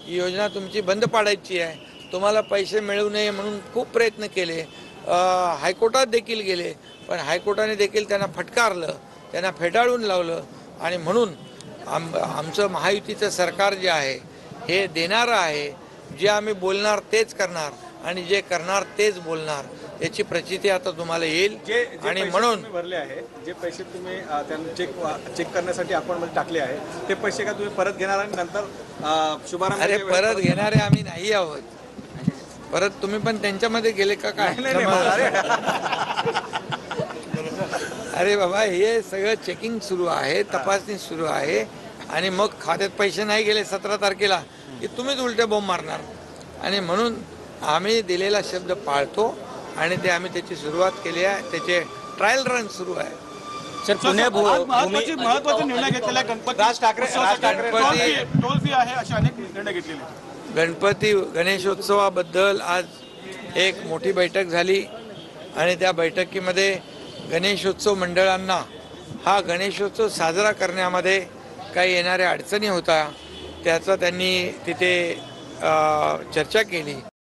ही योजना तुमची बंद पाडायची आहे, तुम्हाला पैसे मिळू नये म्हणून खूप प्रयत्न केले, हायकोर्टात देखील गेले, पण हायकोर्टाने देखील त्यांना फटकारलं, त्यांना फेटाळून लावलं. आणि म्हणून आमचं महायुतीचं सरकार जे आहे हे देणारं आहे, जे आम्ही बोलणार तेच करणार आणि जे करणार तेच बोलणार, याची प्रचिती आता तुम्हाला येईल. आणि म्हणून भरले आहे, जे पैसे तुम्ही त्यांना चेक करण्यासाठी अकाउंटमध्ये टाकले आहे, ते पैसे का तुम्ही परत घेणार आणि नंतर शुभारंभ? अरे परत घेणारे आम्ही नाही आहोत. परत तुम्ही पण त्यांच्यामध्ये गेले का काय? अरे बाबा, हे सगळं चेकिंग सुरू आहे, तपासणी सुरू आहे, आणि मग खात्यात पैसे नाही गेले 17 तारखेला की तुम्हीच उलटे बॉम्ब मारणार. आणि म्हणून आम्ही दिलेला शब्द पाळतो आणि ते आम्ही त्याची सुरुवात केली आहे, त्याचे ट्रायल रन सुरू आहे. महत्त्वाचा निर्णय घेतलेला गणपती राज ठाकरे टोल फी आहे, असे अनेक निर्णय घेतलेले. गणपती गणेशोत्सवाबद्दल आज एक मोठी बैठक झाली आणि त्या बैठकीमध्ये गणेशोत्सव मंडळांना हा गणेशोत्सव साजरा करण्यामध्ये काही येणाऱ्या अडचणी होता, त्याचा त्यांनी तिथे चर्चा केली.